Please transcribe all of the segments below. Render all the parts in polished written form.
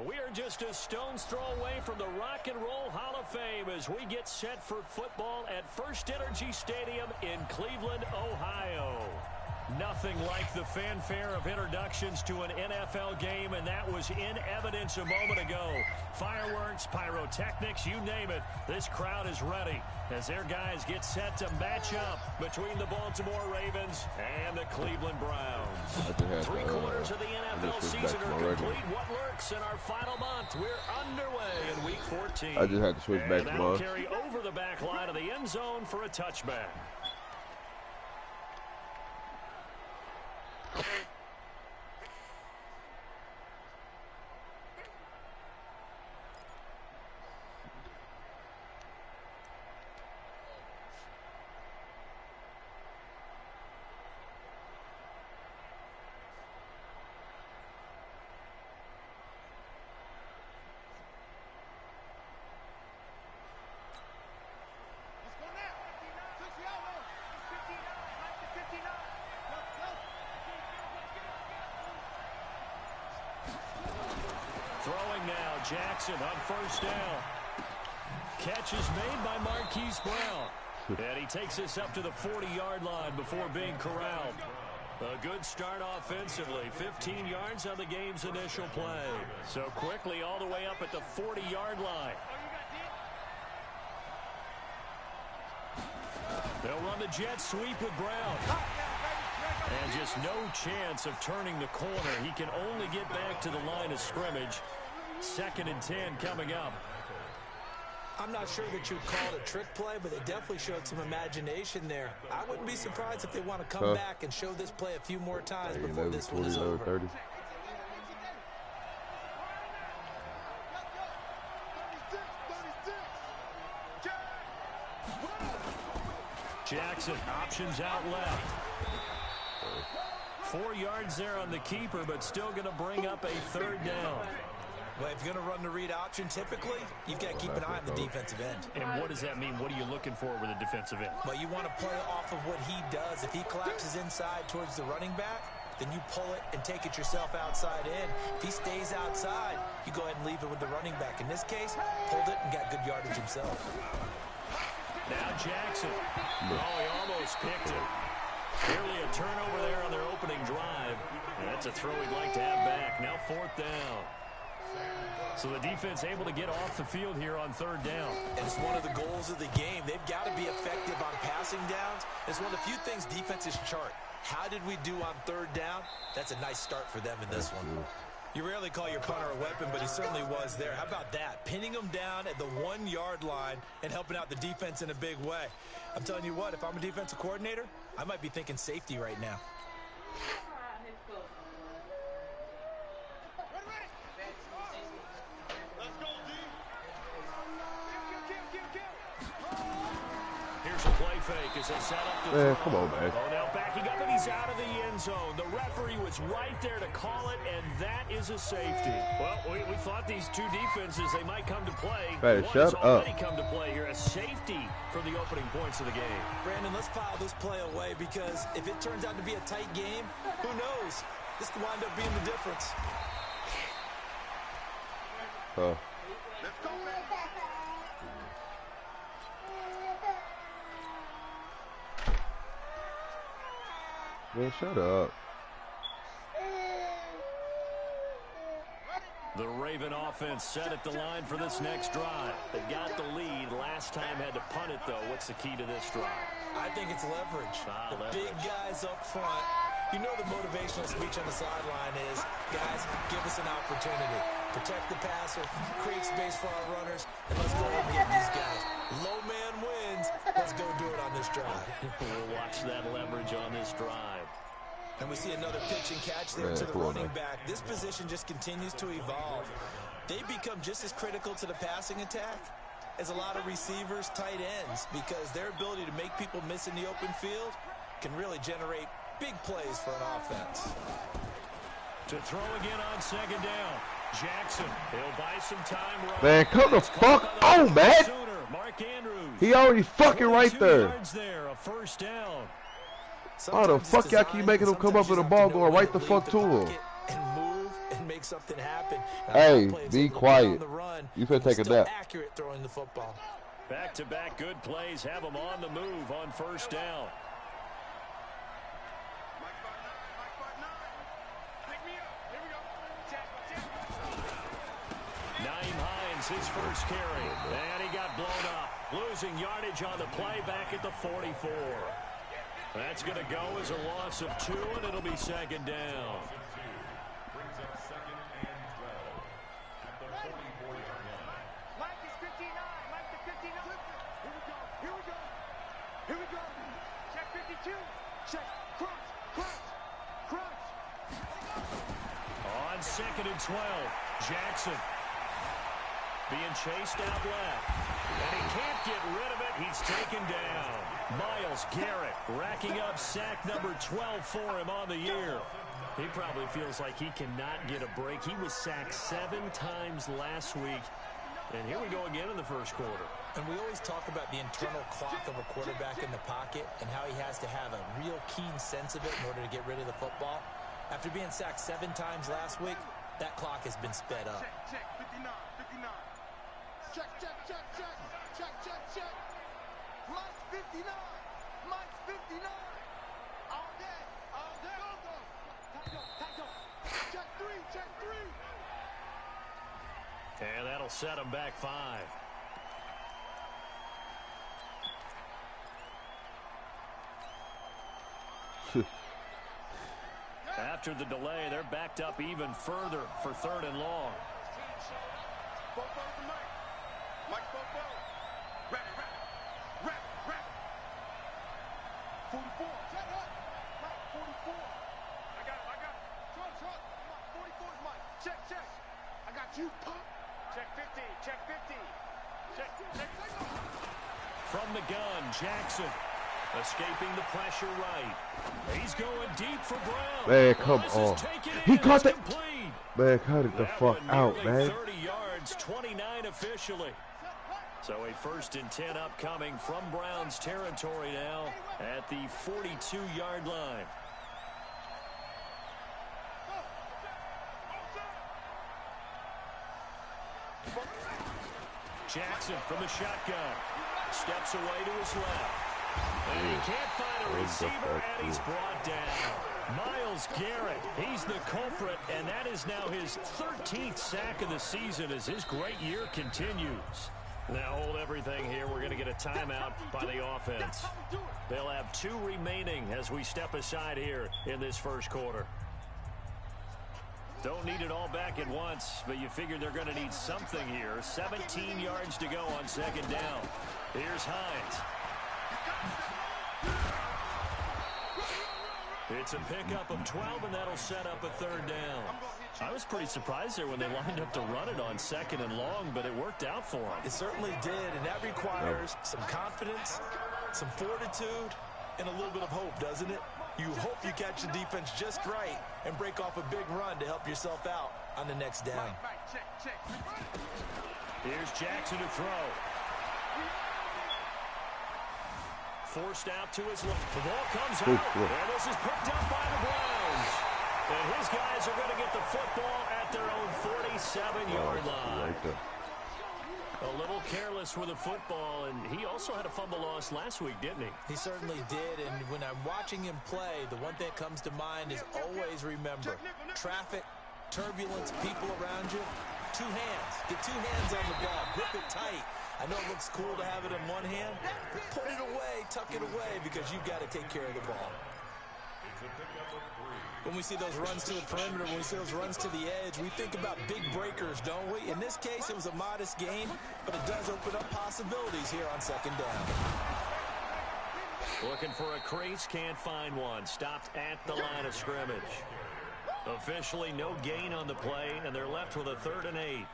We are just a stone's throw away from the Rock and Roll Hall of Fame as we get set for football at First Energy Stadium in Cleveland, Ohio. Nothing like the fanfare of introductions to an NFL game, and that was in evidence a moment ago. Fireworks, pyrotechnics, you name it. This crowd is ready as their guys get set to match up between the Baltimore Ravens and the Cleveland Browns. 3 quarters of the NFL season are complete. What lurks in our final month? We're underway in Week 14. I just had to switch back to mine. Carry over the back line of the end zone for a touchback. Throwing now, Jackson on first down. Catch is made by Marquise Brown. And he takes us up to the 40-yard line before being corralled. A good start offensively. 15 yards on the game's initial play. So quickly all the way up at the 40-yard line. They'll run the jet sweep with Brown. And just no chance of turning the corner. He can only get back to the line of scrimmage. 2nd and 10 coming up. I'm not sure that you'd call it a trick play, but they definitely showed some imagination there. I wouldn't be surprised if they want to come back and show this play a few more times before this one is over. 30. Jackson options out left. 4 yards there on the keeper, but still going to bring up a 3rd down. Well, if you're going to run the read option, typically, you've got to keep an eye on the defensive end. And what does that mean? What are you looking for with a defensive end? Well, you want to play off of what he does. If he collapses inside towards the running back, then you pull it and take it yourself outside in. If he stays outside, you go ahead and leave it with the running back. In this case, pulled it and got good yardage himself. Now Jackson. Oh, he almost picked it. Nearly a turnover there on their opening drive. And that's a throw he'd like to have back. Now 4th down. So the defense able to get off the field here on 3rd down. And it's one of the goals of the game. They've got to be effective on passing downs. It's one of the few things defenses chart. How did we do on 3rd down? That's a nice start for them in this one. You rarely call your punter a weapon, but he certainly was there. How about that? Pinning him down at the 1-yard line and helping out the defense in a big way. I'm telling you what, if I'm a defensive coordinator, I might be thinking safety right now. Here's a play fake as they set up the Man, come on, man. Oh, now backing up, and he's out of the end zone. The referee was right there to call it, and that is a safety. Well, we thought these two defenses, they might come to play. Hey, One shut has already up. come to play here. A safety for the opening points of the game. Brandon, let's file this play away because if it turns out to be a tight game, who knows? This could wind up being the difference. Man, shut up. The Raven offense set at the line for this next drive. They got the lead. Last time had to punt it, though. What's the key to this drive? I think it's leverage. The big guys up front. You know the motivational speech on the sideline is, guys, give us an opportunity. Protect the passer, create space for our runners, and let's go ahead and get these guys. Low man wins. Let's go do it on this drive. We'll watch that leverage on this drive. And we see another pitch and catch there to the running back. This position just continues to evolve. They become just as critical to the passing attack as a lot of receivers, tight ends, because their ability to make people miss in the open field can really generate big plays for an offense. To throw again on second down. Jackson, he'll buy some time. Right. Man, come the fuck on, man. Mark Andrews. He already fucking right there. There, a first down. Oh, the fuck y'all keep making him come up with the ball going right the fuck to him. And move and make make something happen. Hey, be quiet. You finna take a nap. Accurate throwing the football. Back-to-back good plays have them on the move on first down. His first carry, and he got blown up. Losing yardage on the play back at the 44. That's going to go as a loss of 2, and it'll be second down. Brings up second and 12 at the 44-yard line. Mike is 59. Mike to 59. Here we go. Here we go. Here we go. Check 52. Check. Crunch. Crunch. Crunch. On second and 12, Jackson being chased out left. And he can't get rid of it. He's taken down. Myles Garrett racking up sack number 12 for him on the year. He probably feels like he cannot get a break. He was sacked 7 times last week. And here we go again in the first quarter. And we always talk about the internal clock of a quarterback in the pocket and how he has to have a real keen sense of it in order to get rid of the football. After being sacked 7 times last week, that clock has been sped up. Check. 59. 59. Check, check, check, check, check, check, check. Mike's 59. Mike's 59. All day, all day. Go, go. Time go. Check 3, check 3. And that'll set him back 5. After the delay, they're backed up even further for 3rd and long. Mike Bobo. Rap. 44. Set up. Mike, 44. I got it. Trust. Mike, 44 is Mike. Check. I got you, pop. Check 50. Check. From the gun, Jackson escaping the pressure right. He's going deep for Brown. Man, come on. He caught that. Man, cut it the fuck out, man. 30 yards, 29 officially. So a 1st and 10 upcoming from Browns territory now at the 42-yard line. Jackson from the shotgun. Steps away to his left. And he can't find a receiver, and he's brought down. Myles Garrett, he's the culprit, and that is now his 13th sack of the season as his great year continues. Now hold everything here. We're going to get a timeout by the offense. They'll have 2 remaining as we step aside here in this first quarter. Don't need it all back at once, but you figure they're going to need something here. 17 yards to go on second down. Here's Hines. It's a pickup of 12, and that'll set up a 3rd down. I was pretty surprised there when they lined up to run it on 2nd and long, but it worked out for them. It certainly did, and that requires some confidence, some fortitude, and a little bit of hope, doesn't it? You hope you catch the defense just right and break off a big run to help yourself out on the next down. Check. Here's Jackson to throw. Forced out to his left. The ball comes out, and this is picked up by the Browns. And his guys are going to get the football at their own 47-yard line. A little careless with the football, and he also had a fumble loss last week, didn't he? He certainly did, and when I'm watching him play, the one thing that comes to mind is always remember, traffic, turbulence, people around you, 2 hands. Get 2 hands on the ball. Grip it tight. I know it looks cool to have it in one hand. Put it away, tuck it away, because you've got to take care of the ball. When we see those runs to the perimeter, when we see those runs to the edge, we think about big breakers, don't we? In this case, it was a modest gain, but it does open up possibilities here on second down. Looking for a crease, can't find one. Stopped at the line of scrimmage. Officially no gain on the play, and they're left with a 3rd and 8.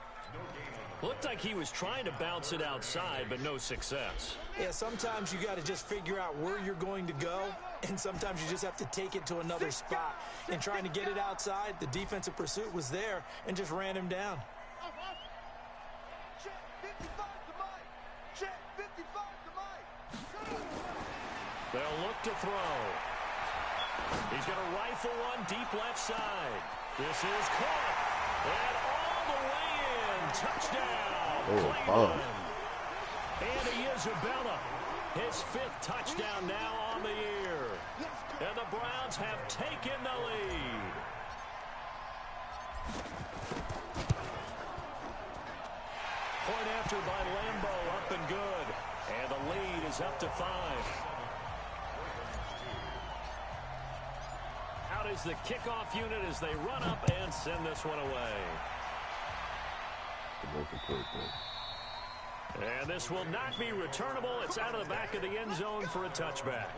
Looked like he was trying to bounce it outside, but no success. Yeah, sometimes you got to just figure out where you're going to go, and sometimes you just have to take it to another spot. And trying to get it outside, the defensive pursuit was there and just ran him down. Check 55 to Mike. Check 55 to Mike. They'll look to throw. He's going to rifle one deep left side. This is caught. And all the way in. Touchdown. Oh, Cleveland. Andy Isabella. His 5th touchdown now on the year. And the Browns have taken the lead. Point after by Lambeau, up and good. And the lead is up to 5. Out is the kickoff unit as they run up and send this one away. And this will not be returnable. It's out of the back of the end zone for a touchback.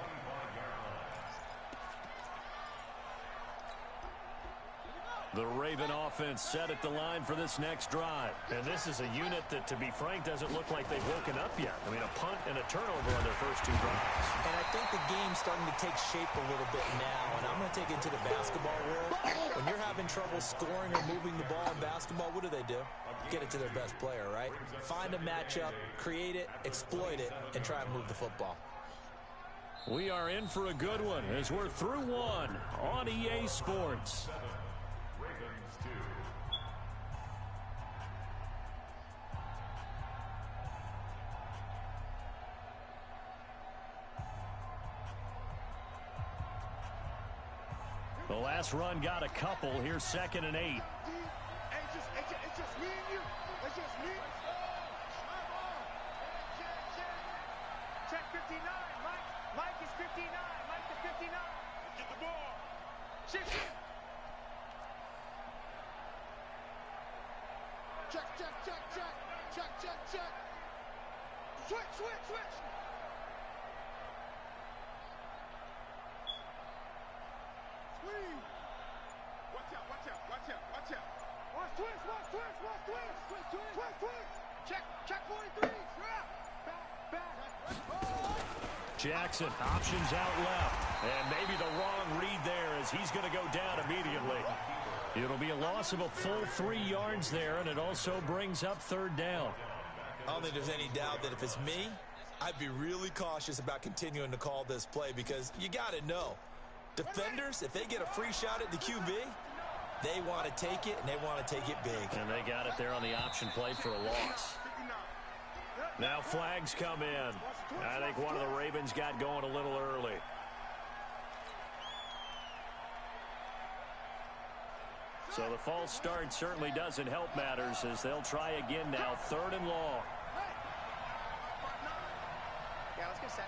The Raven offense set at the line for this next drive. And this is a unit that, to be frank, doesn't look like they've woken up yet. I mean, a punt and a turnover on their first 2 drives. And I think the game's starting to take shape a little bit now. And I'm going to take it to the basketball world. When you're having trouble scoring or moving the ball in basketball, what do? Get it to their best player, right? Find a matchup, create it, exploit it, and try and move the football. We are in for a good one as we're through 1 on EA Sports. The last run got a couple. Here's 2nd and 8. It's just me and you. It's just me. Check 59. Mike is 59. Mike to 59. Get the ball. Check. Check. Switch. Watch out. Watch twist. Check 43. Back. Jackson options out left. And maybe the wrong read there as he's going to go down immediately. It'll be a loss of a full 3 yards there, and it also brings up 3rd down. I don't think there's any doubt that if it's me, I'd be really cautious about continuing to call this play because you got to know. Defenders, if they get a free shot at the QB, they want to take it, and they want to take it big. And they got it there on the option play for a loss. Now flags come in. I think one of the Ravens got going a little early. So the false start certainly doesn't help matters as they'll try again now. 3rd and long. Yeah, let's get set.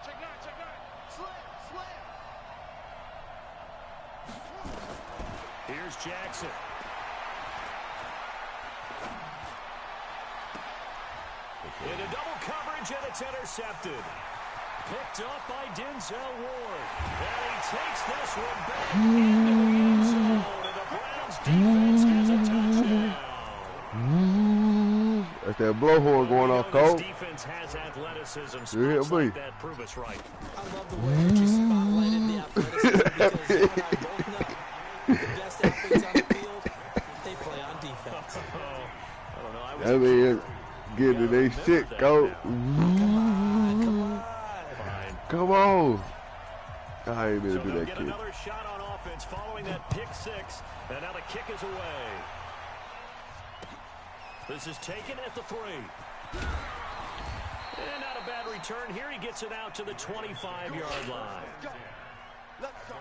Check 9. Slam. Here's Jackson. Into double coverage, and it's intercepted. Picked up by Denzel Ward. And he takes this one back into the end zone. And the Browns defense has a touchdown. That's that blowhorn going off, Cole. This defense has athleticism. Spots like that prove us right. I love the way that you spotlighted the athleticism because you and I both know the best athletes on the field, they play on defense. I don't know. Getting they shit, go. Come on. I ain't gonna do that, get kid. Another shot on offense following that pick 6, and now the kick is away. This is taken at the 3. And not a bad return here. He gets it out to the 25-yard line. Let's go.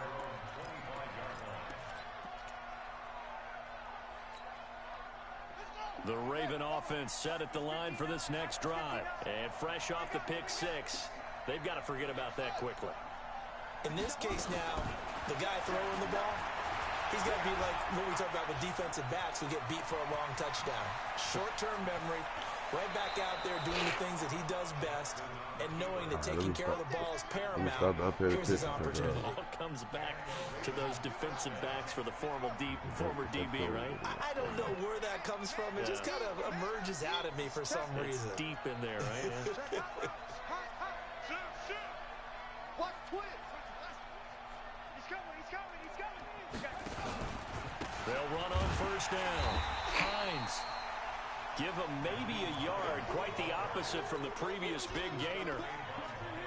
The Raven offense set at the line for this next drive. And fresh off the pick 6, they've got to forget about that quickly. In this case now, the guy throwing the ball, he's got to be like what we talk about with defensive backs who get beat for a long touchdown. Short-term memory, right back out there doing the things that he does best, and knowing that taking care of the ball is paramount. Here's his opportunity. It all comes back to those defensive backs for the former DB, right? I don't know where that comes from. It just kind of emerges out of me for some reason. It's deep in there, right? Yeah. Watch twist. He's coming. They'll run on first down. Hines. Give him maybe a yard. Quite the opposite from the previous big gainer.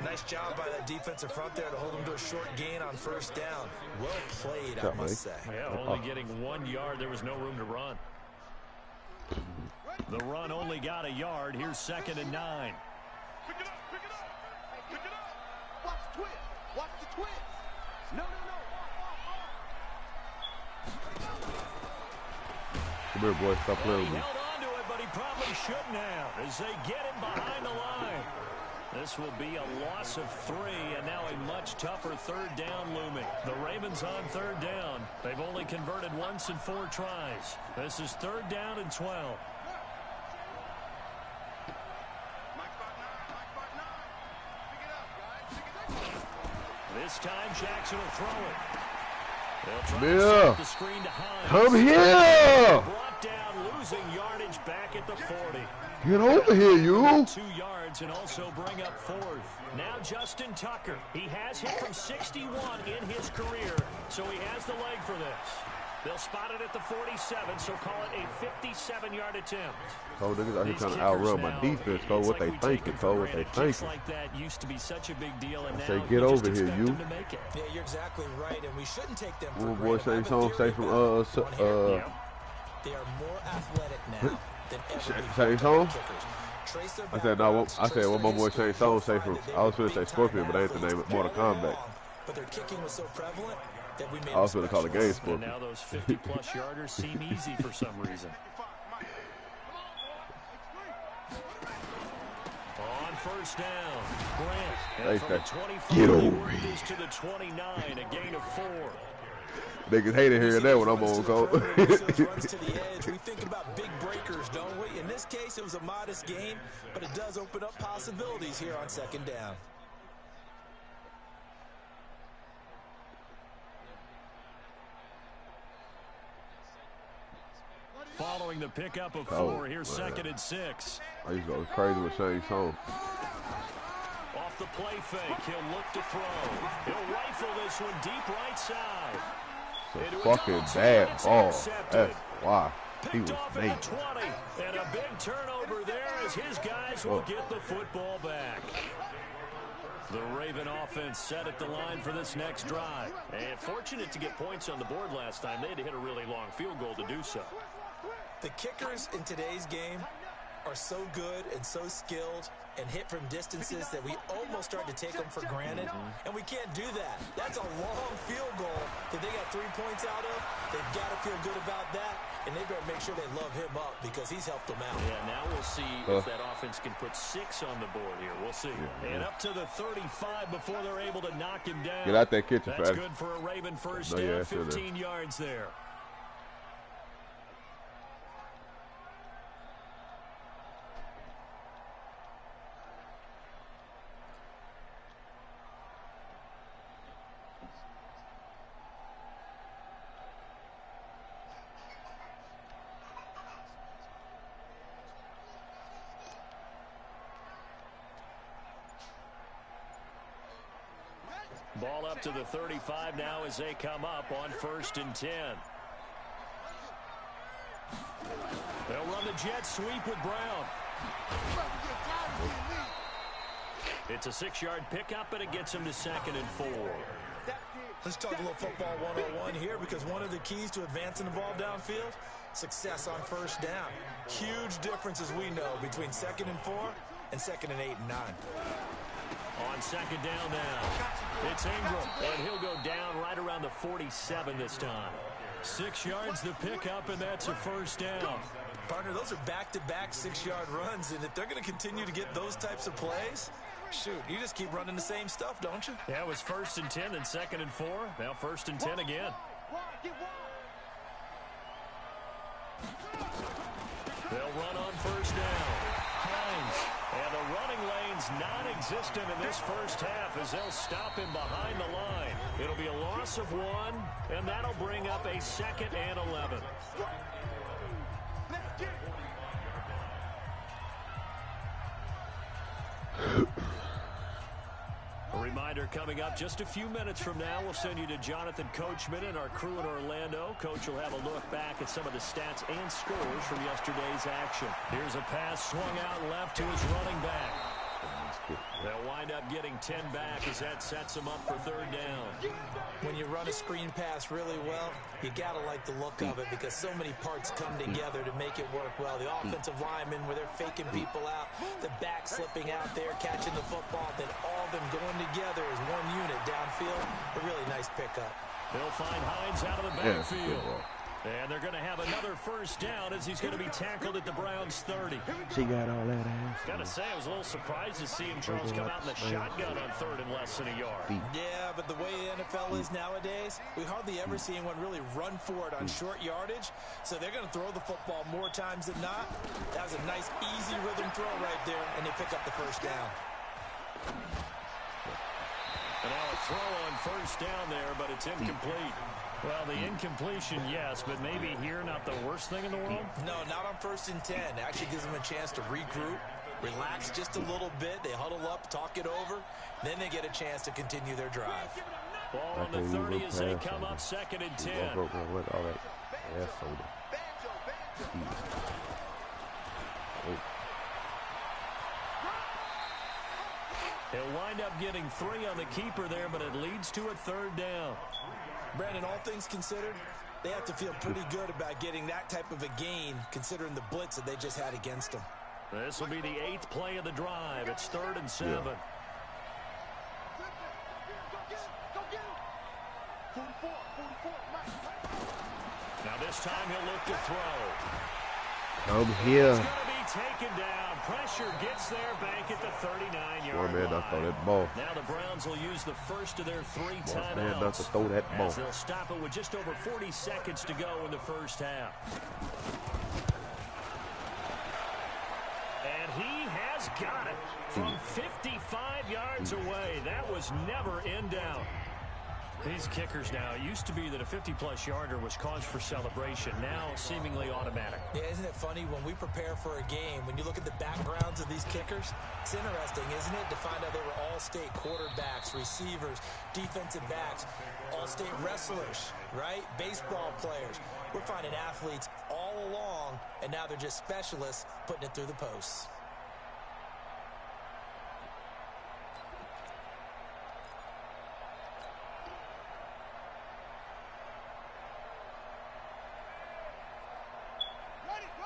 Nice job by that defensive front there to hold them to a short gain on first down. Well played, I must say. Yeah, only getting 1 yard. There was no room to run. The run only got a yard. Here's 2nd and 9. Pick it up, pick it up, pick it up. Watch the twist. Watch the twist. No. Come here, boy. Stop playing with He me. held on to it, but he probably shouldn't have as they get him behind the line. This will be a loss of 3, and now a much tougher 3rd down looming. The Ravens on 3rd down. They've only converted once in 4 tries. This is 3rd down and 12. This time Jackson will throw it. They'll try to set the screen to Hines. Come here! Brought down, losing yardage back at the 40. Get over here, you! 2 yards and also bring up 4th. Now Justin Tucker. He has hit from 61 in his career, so he has the leg for this. They'll spot it at the 47, so call it a 57-yard attempt. Oh, niggas out here trying to outrun my defense, Cole. What they thinking, Cole? What they thinking? Like that used to be such a big deal, and say, get over here, you. Yeah, you're exactly right, and we shouldn't take them for Little boy saying song, say from, They are more athletic now than ever Shane Song? before. I said, no, I said, what my boy Shane Song say from, I was going to say Scorpion, but I ain't the name of Mortal Kombat. But their kicking was so prevalent that we made I was going to call the game And Scorpion. now those 50-plus yarders seem easy for some reason. On first down, Grant. And from the 25, get over here. This to the 29, a gain of 4. Niggas hated hearing that when I'm on, Cole. runs to the edge. We think about big breakers, don't we? In this case, it was a modest gain, but it does open up possibilities here on 2nd down. Following the pickup of 4, here's 2nd and 6. I used to go crazy with Shane Song. Off the play fake, he'll look to throw. He'll rifle this one deep right side. It's a fucking bad ball. That's why he was made. made. 20, and a big turnover there as his guys will get the football back. The Raven offense set at the line for this next drive. And fortunate to get points on the board last time. They had to hit a really long field goal to do so. The kickers in today's game are so good and so skilled and hit from distances that we almost start to take them for granted, and we can't do that. That's a long field goal that they got 3 points out of. They've got to feel good about that, and they better make sure they love him up because he's helped them out. Yeah, now we'll see if that offense can put 6 on the board here. We'll see. And up to the 35 before they're able to knock him down. Get out that kitchen, That's Fatty. good for a Raven first down, 15 yards there. Ball up to the 35 now as they come up on 1st and 10. They'll run the jet sweep with Brown. It's a 6-yard pickup, and it gets him to 2nd and 4. Let's talk a little football 101 here because one of the keys to advancing the ball downfield, success on first down. Huge difference, as we know, between 2nd and 4 and 2nd and 8 and 9. On 2nd down now, it's Ingram, and he'll go down right around the 47 this time. 6 yards the pickup, and that's a 1st down. Partner, those are back-to-back 6-yard runs, and if they're going to continue to get those types of plays, shoot, you just keep running the same stuff, don't you? Yeah, it was 1st and 10, then 2nd and 4, now 1st and 10 again. They'll run on 1st down. Hines, and the running lane's non-existent in this first half as they'll stop him behind the line. It'll be a loss of 1, and that'll bring up a 2nd and 11. A reminder coming up just a few minutes from now, we'll send you to Jonathan Coachman and our crew in Orlando. Coach will have a look back at some of the stats and scores from yesterday's action. Here's a pass swung out left to his running back. They'll wind up getting 10 back as that sets them up for third down. When you run a screen pass really well, you got to like the look of it because so many parts come together to make it work well. The offensive linemen where they're faking people out, the back slipping out there, catching the football, then all of them going together as one unit downfield. A really nice pickup. They'll find Hines out of the backfield. And they're going to have another first down as he's going to be tackled at the Browns 30. She got all that ass. Got to say, I was a little surprised to see him, Charles, come out in the shotgun on third and less than a yard. Yeah, but the way the NFL is nowadays, we hardly ever see anyone really run for it on short yardage. So they're going to throw the football more times than not. That was a nice, easy rhythm throw right there, and they pick up the first down. And now a throw on first down there, but it's incomplete. Well, the incompletion, yes, but maybe here not the worst thing in the world? No, not on 1st and 10. Actually gives them a chance to regroup, relax just a little bit. They huddle up, talk it over. Then they get a chance to continue their drive. Ball on the 30 as they come up 2nd and 10. He'll wind up getting 3 on the keeper there, but it leads to a third down. Brandon, all things considered, they have to feel pretty good about getting that type of a gain, considering the blitz that they just had against them. This will be the 8th play of the drive. It's 3rd and 7. Go get him. 44. Now this time he'll look to throw. I'm here. He's going to be taken down. Pressure gets there, bank at the 39-yard line. I throw that ball. Now the Browns will use the first of their 3 timeouts. Man, not to throw that ball. As they'll stop it with just over 40 seconds to go in the first half. And he has got it from 55 yards away. That was never in doubt. These kickers now, it used to be that a 50-plus yarder was cause for celebration. Now, seemingly automatic. Yeah, isn't it funny when we prepare for a game, when you look at the backgrounds of these kickers, it's interesting, isn't it, to find out they were all-state quarterbacks, receivers, defensive backs, all-state wrestlers, right? Baseball players. We're finding athletes all along, and now they're just specialists putting it through the posts.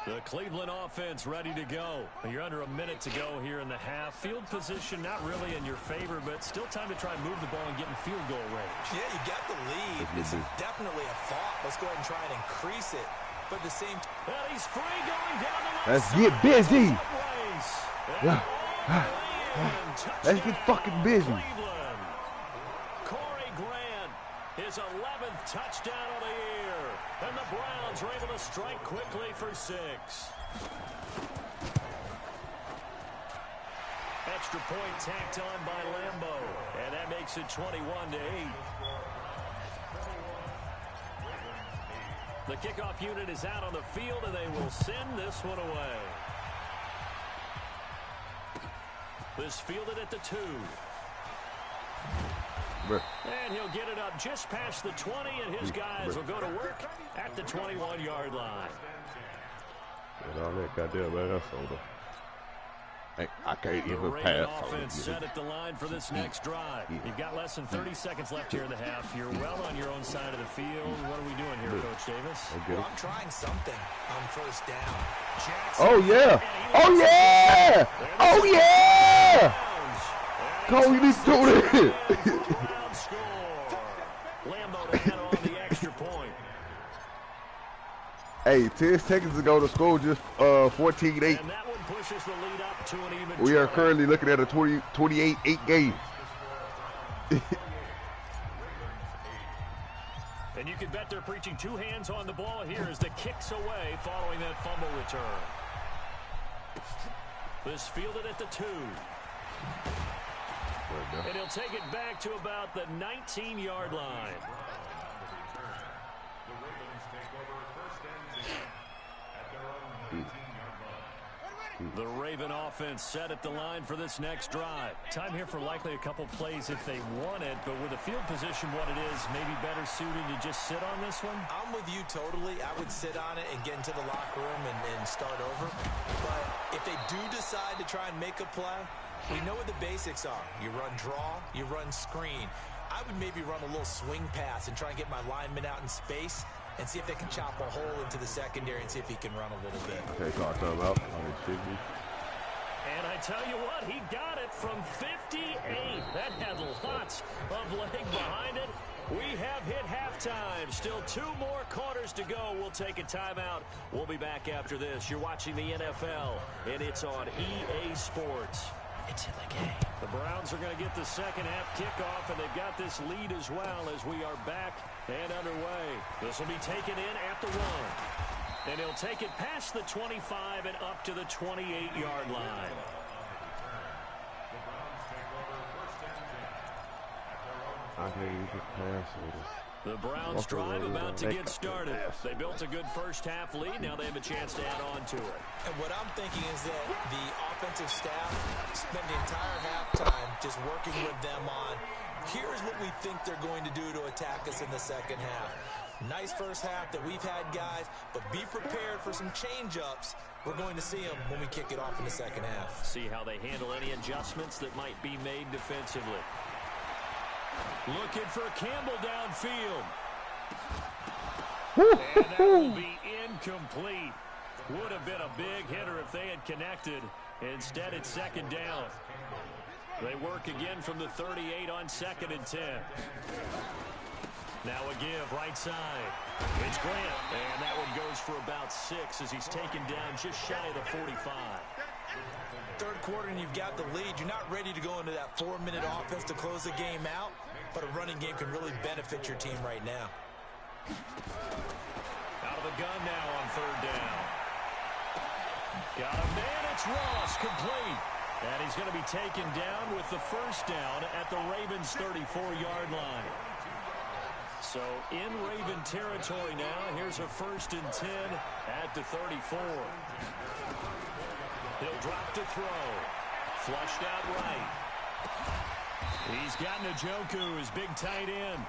The Cleveland offense ready to go. You're under a minute to go here in the half. Field position not really in your favor, but still time to try and move the ball and get in field goal range. Yeah, you got the lead. It's definitely a thought. Let's go ahead and try and increase it. But at the same time... Well, he's free going down the left. Let's get busy. Yeah. Let's get fucking busy. Cleveland. Corey Grant, his 11th touchdown of the year. And the Browns are able to strike quickly for 6. Extra point tacked on by Lambo. And that makes it 21-8. The kickoff unit is out on the field, and they will send this one away. This fielded at the 2. And he'll get it up just past the 20, and his guys will go to work at the 21-yard line. I can't The even Raven pass. offense set at the line for this next drive. You've got less than 30 seconds left here in the half. You're well on your own side of the field. What are we doing here, Coach Davis? Well, I'm trying something on first down. Jackson. Oh, yeah. Oh, yeah. Oh, yeah. Cole, you need to do this. Lambo to handle on the extra point. Hey, 10 seconds ago, the score just 14-8. And that one pushes the lead up to an even We are 12. currently looking at a 28-8 game. And you can bet they're preaching 2 hands on the ball here as the kick's away following that fumble return. This fielded at the 2. And he'll take it back to about the 19-yard line. The Ravens take over 1st and 10 at their own 19-yard line. The Raven offense set at the line for this next drive. Time here for likely a couple plays if they want it, but with the field position what it is, maybe better suited to just sit on this one? I'm with you totally. I would sit on it and get into the locker room and start over. But if they do decide to try and make a play, We know what the basics are. You run draw, you run screen. I would maybe run a little swing pass and try and get my lineman out in space and see if they can chop a hole into the secondary and see if he can run a little bit. Okay, talk to him out. And I tell you what, he got it from 58. That had lots of leg behind it. We have hit halftime. Still 2 more quarters to go. We'll take a timeout. We'll be back after this. You're watching the NFL, and it's on EA Sports. It's in the game. The Browns are going to get the second half kickoff, and they've got this lead as well as we are back and underway. This will be taken in at the 1. And he'll take it past the 25 and up to the 28-yard line. The Browns drive about to get started. They built a good first half lead. Now they have a chance to add on to it. And what I'm thinking is that the offensive staff spent the entire halftime just working with them on, here's what we think they're going to do to attack us in the second half. Nice first half that we've had, guys, but be prepared for some change-ups. We're going to see them when we kick it off in the second half. See how they handle any adjustments that might be made defensively. Looking for Campbell downfield. And that will be incomplete. Would have been a big hitter if they had connected. Instead, it's second down. They work again from the 38 on 2nd and 10. Now a give, right side. It's Grant. And that one goes for about 6 as he's taken down just shy of the 45. Third quarter and you've got the lead. You're not ready to go into that 4-minute offense to close the game out, but a running game can really benefit your team right now. Out of the gun now on 3rd down. Got a man, it's Ross, complete. And he's going to be taken down with the first down at the Ravens' 34-yard line. So in Raven territory now, here's a 1st and 10 at the 34. He'll drop to throw. Flushed out right. He's got Njoku, his big tight end.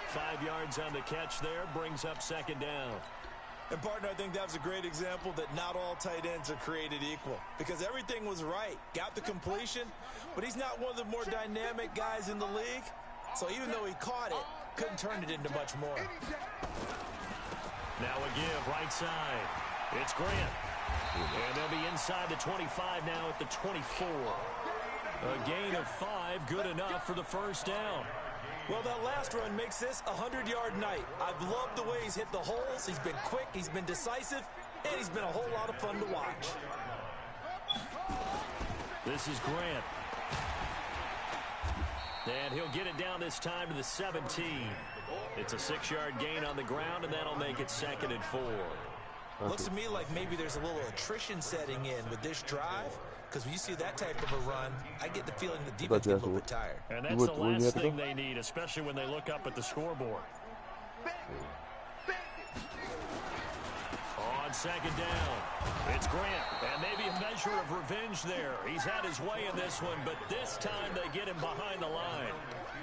5 yards on the catch there, brings up 2nd down. And, partner, I think that was a great example that not all tight ends are created equal because everything was right. Got the completion, but he's not one of the more dynamic guys in the league. So even though he caught it, couldn't turn it into much more. Now a give, right side. It's Grant. And they'll be inside the 25 now at the 24. A gain of 5, good enough for the first down. Well, that last run makes this a 100-yard night. I've loved the way he's hit the holes. He's been quick, he's been decisive, and he's been a whole lot of fun to watch. This is Grant. And he'll get it down this time to the 17. It's a 6-yard gain on the ground, and that'll make it 2nd and 4. Looks to me like maybe there's a little attrition setting in with this drive, because when you see that type of a run, I get the feeling the defense gets a little bit tired. And that's the last thing they need, especially when they look up at the scoreboard. On 2nd down, it's Grant, and maybe a measure of revenge there. He's had his way in this one, but this time they get him behind the line.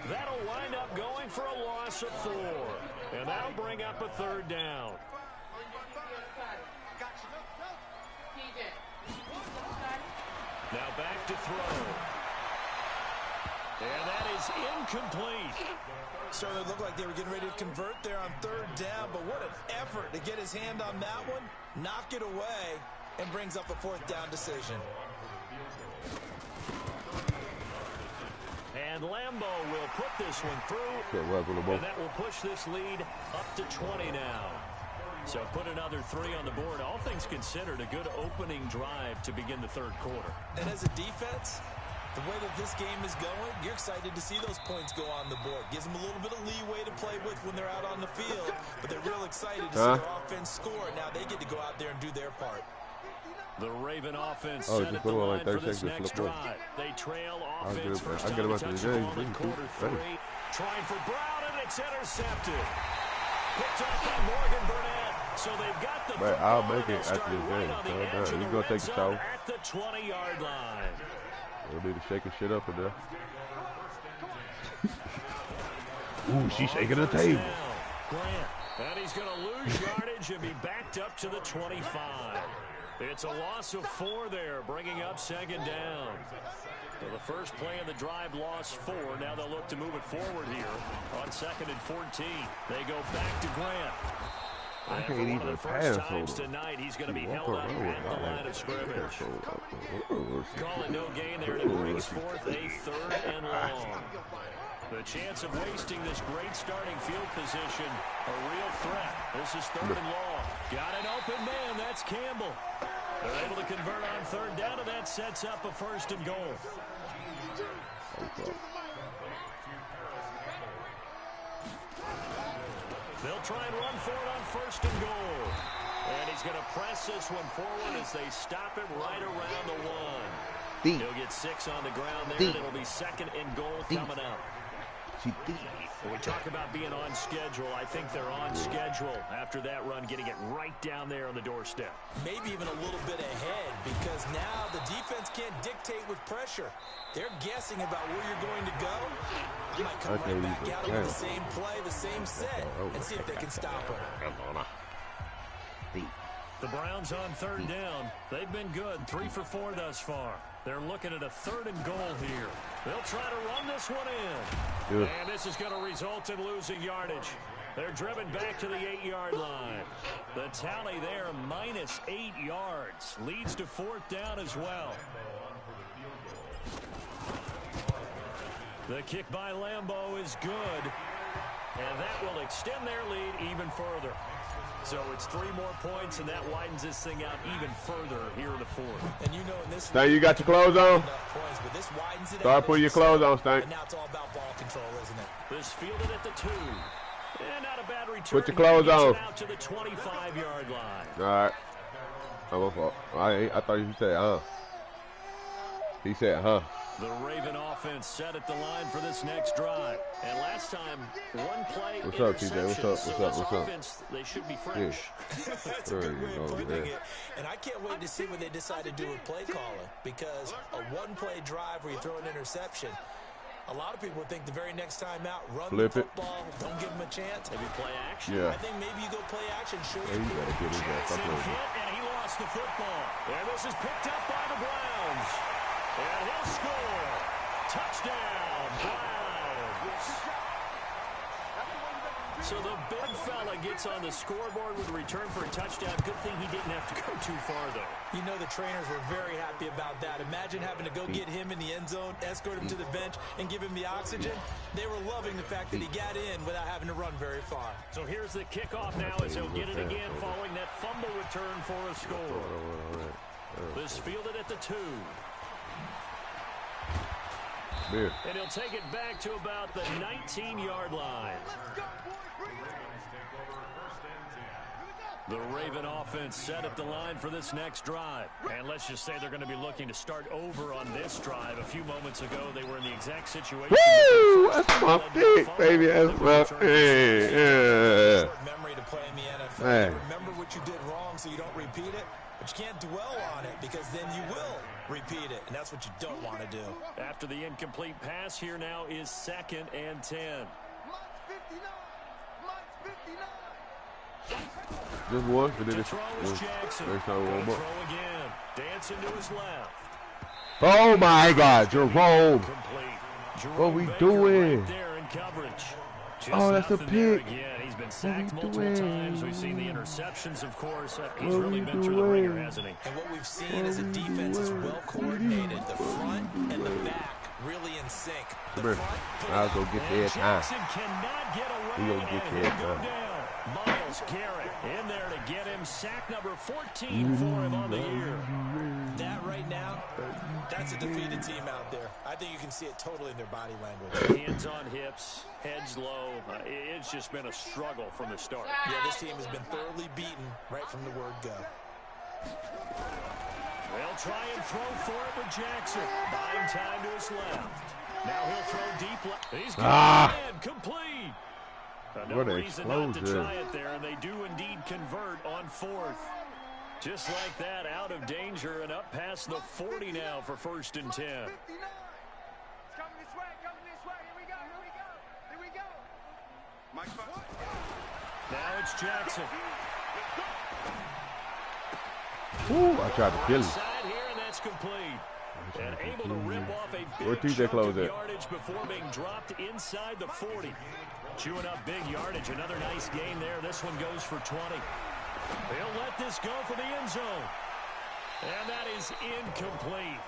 That'll wind up going for a loss of 4, and that'll bring up a 3rd down. Now back to throw. And that is incomplete. Certainly looked like they were getting ready to convert there on 3rd down, but what an effort to get his hand on that one, knock it away, and brings up a 4th down decision. And Lambo will put this one through, and that will push this lead up to 20 now. So put another 3 on the board. All things considered, a good opening drive to begin the 3rd quarter. And as a defense, the way that this game is going, you're excited to see those points go on the board. Gives them a little bit of leeway to play with when they're out on the field, but they're real excited to see their offense score. Now they get to go out there and do their part. The Raven offense set at the line for this next drive. They trail offense first time to touch the ball in quarter 3. Trying for Brown, and it's intercepted. Picked up by Morgan Burnett. So they've got the football. I'll make it after this game. You gonna take a shower at the 20-yard line. We'll need to shake his shit up in there. Ooh, she's shaking the table. Grant, and he's going to lose yardage and be backed up to the 25. It's a loss of 4 there, bringing up second down. So the first play of the drive lost 4. Now they'll look to move it forward here on 2nd and 14. They go back to Grant. I can't one even of the first times tonight, he's going to be held up at the line of scrimmage. Calling no gain there, and it brings forth a 3rd and long. The chance of wasting this great starting field position, a real threat. This is 3rd and long. Got an open man, that's Campbell. They're able to convert on 3rd down, and that sets up a 1st and goal. They'll try and run for it on 1st and goal. And he's going to press this one forward as they stop him right around the 1. He'll get 6 on the ground there, and it'll be 2nd and goal coming up. When we talk about being on schedule, I think they're on schedule after that run, getting it right down there on the doorstep. Maybe even a little bit ahead, because now the defense can't dictate with pressure. They're guessing about where you're going to go. You might come right back out with the same play, the same set, and see if they can stop it. The Browns on 3rd down. They've been good, 3 for 4 thus far. They're looking at a 3rd and goal here. They'll try to run this one in. And this is going to result in losing yardage. They're driven back to the 8-yard line. The tally there, minus 8 yards. Leads to 4th down as well. The kick by Lambeau is good. And that will extend their lead even further. So it's 3 more points, and that widens this thing out even further here in the 4th. And you know, in this Stan, you got your clothes on? Points, but this widens it Start putting your clothes on, Stan. And now it's all about ball control, isn't it? This fielded at the 2. And not a bad return. Put your clothes on. Out to the 25-yard line. All right. Oh, my fault. I thought you said, huh. He said, huh. The Raven offense set at the line for this next drive. And last time, 1 play. What's up, TJ? What's up? So What's up? offense, they should be fresh. Yeah. That's a good way of putting it. And I can't wait to see what they decide to do with play calling, because a 1-play drive where you throw an interception, a lot of people think the very next time out, run Flip the football, don't give them a chance. Maybe play action. Yeah. I think maybe you go play action, show Yeah, you gotta get his ass up there. And he lost the football. And this is picked up by the Browns. And he'll score. Touchdown, Browns. So the big fella gets on the scoreboard with a return for a touchdown. Good thing he didn't have to go too far, though. You know, the trainers were very happy about that. Imagine having to go get him in the end zone, escort him to the bench, and give him the oxygen. They were loving the fact that he got in without having to run very far. So here's the kickoff now as he'll get it again following that fumble return for a score. This fielded at the 2. Here. And he'll take it back to about the 19-yard line. The Raven offense set at the line for this next drive. And let's just say they're going to be looking to start over on this drive. A few moments ago, they were in the exact situation. Woo! That's my pick, baby. That's my pick. Yeah. Memory to play in the NFL. Man. Remember what you did wrong so you don't repeat it. But you can't dwell on it, because then you will repeat it, and that's what you don't want to do. After the incomplete pass, here now is 2nd and 10. Just one, and then To it's throw is Jackson. next time Gonna one more. throw again. Dancing to his left. Oh my God, Jerome! Complete. What we Baker doing? Right there in coverage. Just Oh, that's a nothing there pick. again. He's been What sacked we multiple doing? times. We've seen the interceptions, of course. He's What really we been through the doing? ringer, hasn't he? And what we've seen is a defense is well coordinated. The front and the back really in sync. The Come here. front, put I'll it go out. get And that time. Jackson cannot get away. We gonna get and that he'll go time. down. Myles Garrett in there to get him. Sack number 14 for him on the year. That right now, that's a defeated team out there. I think you can see it totally in their body language. Hands on hips, heads low. It's just been a struggle from the start. Yeah, this team has been thoroughly beaten right from the word go. They'll try and throw for it with Jackson. Buying time to his left. Now he'll throw deep left. He's got it complete. No What a reason not to explosion. try it there, and they do indeed convert on 4th. Just like that, out of danger and up past the 40 now for 1st and 10. Coming this way, here we go. Mike, Now it's Jackson. Ooh, I tried to kill him. Side here, and that's complete. And able to rip off a Where big TJ chunk close of at? yardage before being dropped inside the 40. Chewing up big yardage. Another nice gain there. This one goes for 20. He'll let this go for the end zone. And that is incomplete.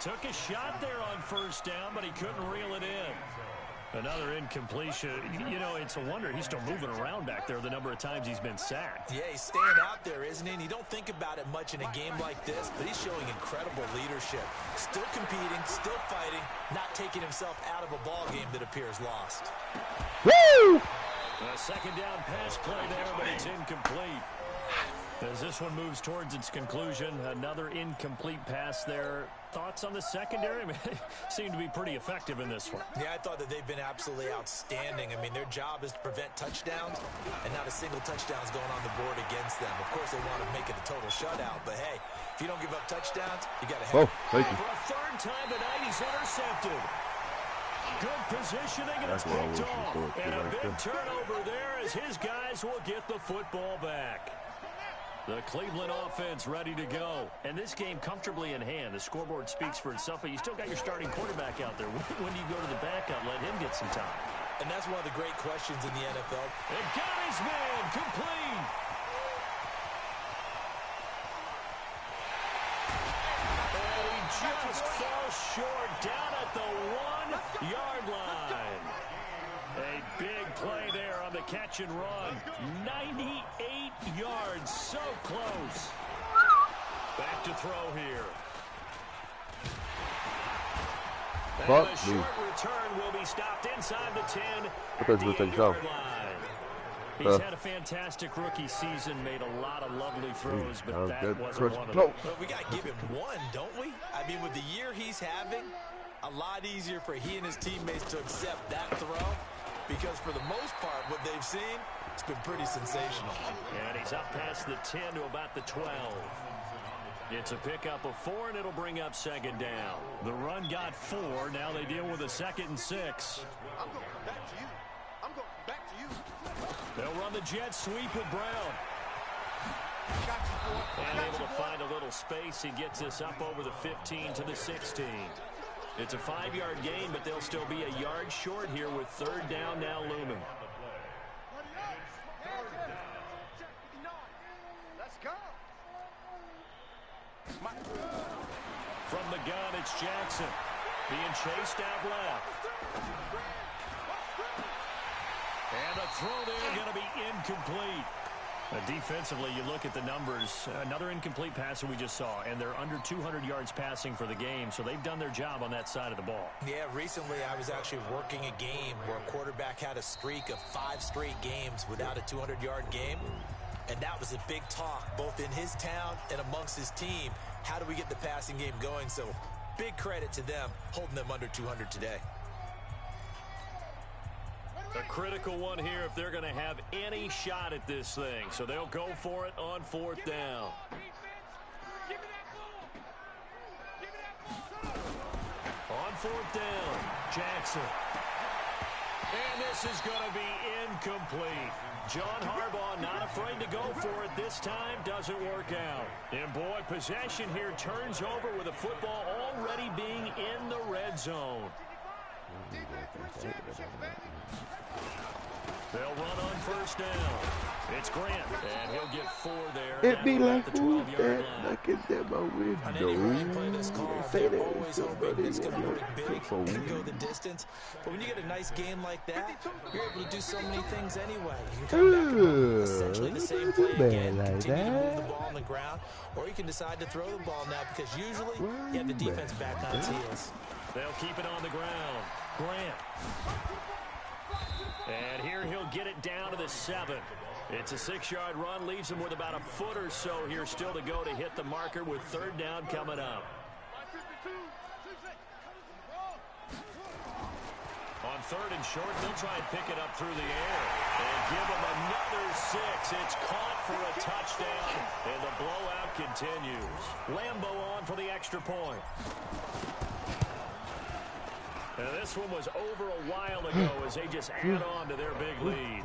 Took a shot there on first down, but he couldn't reel it in. Another incompletion. You know, it's a wonder he's still moving around back there the number of times he's been sacked. Yeah, he's staying out there, isn't he? And you don't think about it much in a game like this, but he's showing incredible leadership. Still competing, still fighting, not taking himself out of a ball game that appears lost. Woo! A second down pass play there, but it's incomplete. As this one moves towards its conclusion, another incomplete pass there. Thoughts on the secondary? I mean, they seem to be pretty effective in this one. Yeah, I thought that they've been absolutely outstanding. I mean, their job is to prevent touchdowns, and not a single touchdown is going on the board against them. Of course, they want to make it a total shutout, but hey, if you don't give up touchdowns, you got to have. Oh, thank you. For a third time tonight, he's intercepted. Good positioning, and it's picked off. And a big turnover there as his guys will get the football back. The Cleveland offense ready to go. And this game comfortably in hand. The scoreboard speaks for itself, but you still got your starting quarterback out there. When do you go to the backup, let him get some time? And that's one of the great questions in the NFL. And got his man complete. And he just falls short down at the 1-yard line. A big play there on the catch and run. 98 yards, so close. Back to throw here. And the short return will be stopped inside the 10 yard line. He's had a fantastic rookie season, made a lot of lovely throws, but that wasn't one of them. But we got to give him one, don't we? I mean, with the year he's having, a lot easier for he and his teammates to accept that throw. Because for the most part, what they've seen, it's been pretty sensational. And he's up past the 10 to about the 12. It's a pickup of 4, and it'll bring up second down. The run got 4. Now they deal with a 2nd and 6. I'm going back to you. I'm going back to you. They'll run the jet sweep with Brown. Got you, boy. And able to find a little space. He gets this up over the 15 to the 16. It's a 5-yard gain, but they'll still be a yard short here with third down now looming. Let's go. From the gun, it's Jackson. Being chased out left. And a throw there going to be incomplete. Defensively, you look at the numbers. Another incomplete pass that we just saw, and they're under 200 yards passing for the game, so they've done their job on that side of the ball. Yeah, recently I was actually working a game where a quarterback had a streak of 5 straight games without a 200-yard game, and that was a big talk both in his town and amongst his team. How do we get the passing game going? So big credit to them holding them under 200 today. A critical one here if they're going to have any shot at this thing. So they'll go for it on 4th down. On 4th down, Jackson. And this is going to be incomplete. John Harbaugh not afraid to go for it this time. Doesn't work out. And boy, possession here turns over with the football already being in the red zone. They'll run on 1st down. It's Grant, and he'll get 4 there. It be like the 12-yard line. Look at them window. On any running play this call, they're always hoping it's going to break big and go the distance. But when you get a nice game like that, you're able to do so many things anyway. You can come back and run essentially the same play again, continue to move the ball on the ground, or you can decide to throw the ball now because usually you have the defense back on its heels. They'll keep it on the ground. Grant. And here he'll get it down to the 7. It's a 6-yard run, leaves him with about a foot or so here still to go to hit the marker with 3rd down coming up. On 3rd and short, they'll try and pick it up through the air and give him another 6. It's caught for a touchdown, and the blowout continues. Lambo on for the extra point. And this one was over a while ago as they just add on to their big lead.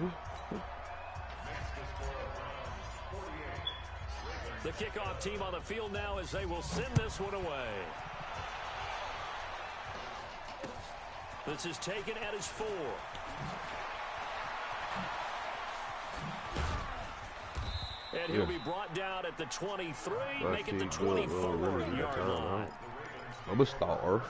The kickoff team on the field now as they will send this one away. This is taken at his 4. And he'll be brought down at the 23, make it the 24-yard line. I'm a starter.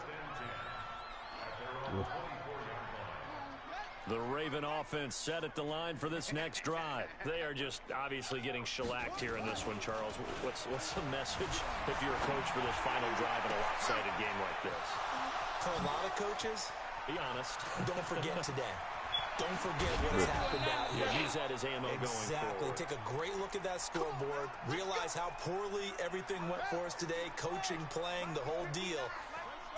The Raven offense set at the line for this next drive. They are just obviously getting shellacked here in this one, Charles. What's the message if you're a coach for this final drive in a lopsided game like this? For a lot of coaches, be honest. Don't forget today. Don't forget what has happened out here. Use that as ammo going forward. Exactly. Take a great look at that scoreboard. Realize how poorly everything went for us today. Coaching, playing, the whole deal.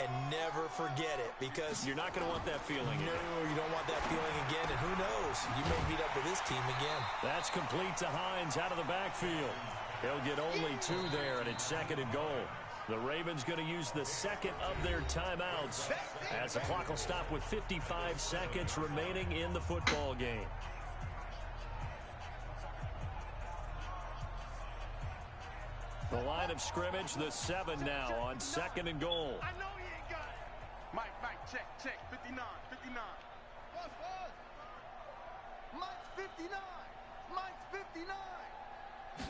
And never forget it, because you're not going to want that feeling again. No, you don't want that feeling again. And who knows? You may meet up with this team again. That's complete to Hines out of the backfield. He'll get only 2 there, and it's 2nd and goal. The Ravens going to use the 2nd of their timeouts as the clock will stop with 55 seconds remaining in the football game. The line of scrimmage, the 7 now on 2nd and goal. I know he ain't got it. Mike, check. 59. Mike's 59. Mike's 59.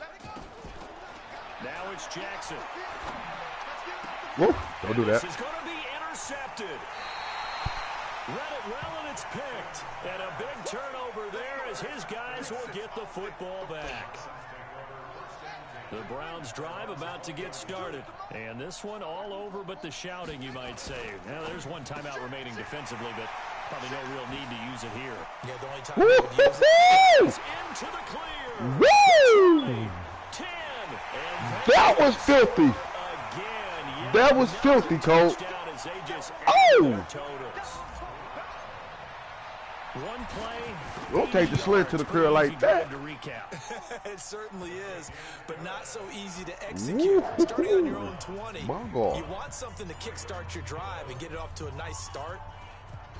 Let it go. Now it's Jackson. Whoa, don't do that. This is going to be intercepted. Read it well, and it's picked. And a big turnover there as his guys will get the football back. The Browns drive about to get started. And this one all over but the shouting, you might say. Now, there's one timeout remaining defensively, but probably no real need to use it here. Yeah, the only time they would use it is into the clear. Woo! 10. That was filthy. Again, that was filthy, Cole. Oh! One play. Don't take the sled to the crib like that. To recap. It certainly is, but not so easy to execute. Starting on your own 20, My God. You want something to kickstart your drive and get it off to a nice start.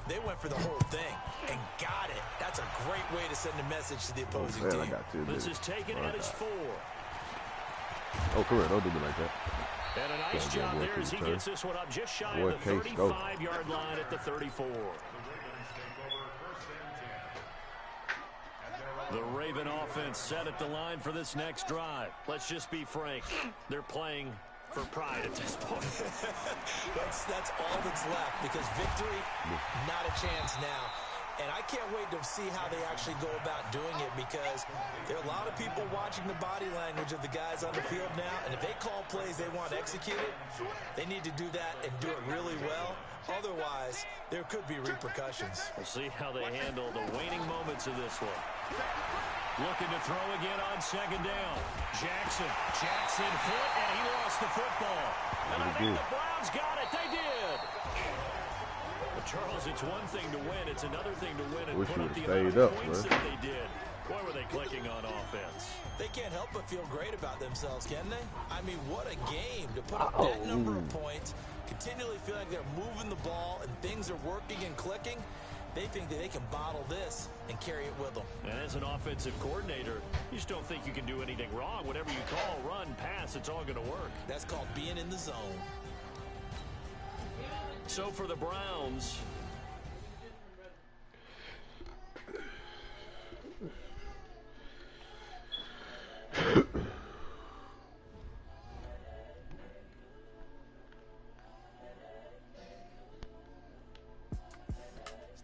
They went for the whole thing and got it. That's a great way to send a message to the opposing team. I got 2 This is taken at his 4. Oh, come here. Don't do me like that. And a nice job there as he gets this one up just shy of the 35-yard line at the 34. The Raven offense set at the line for this next drive. Let's just be frank. They're playing for pride at this point. that's all that's left, because victory, not a chance now. And I can't wait to see how they actually go about doing it, because there are a lot of people watching the body language of the guys on the field now, and if they call plays they want executed, they need to do that and do it really well. Otherwise, there could be repercussions. We'll see how they handle the waning moments of this one. Looking to throw again on 2nd down. Jackson hit, and he lost the football. And I think the Browns got it. They did. But Charles, it's one thing to win. It's another thing to win and put up the amount of points that they did. Boy, were they clicking on offense. They can't help but feel great about themselves, can they? I mean, what a game to put up that number of points, continually feel like they're moving the ball and things are working and clicking. They think that they can bottle this and carry it with them. And as an offensive coordinator, you just don't think you can do anything wrong. Whatever you call, run, pass, it's all going to work. That's called being in the zone. So for the Browns,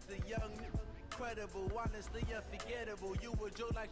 the young, incredible, honestly unforgettable. You were Joe like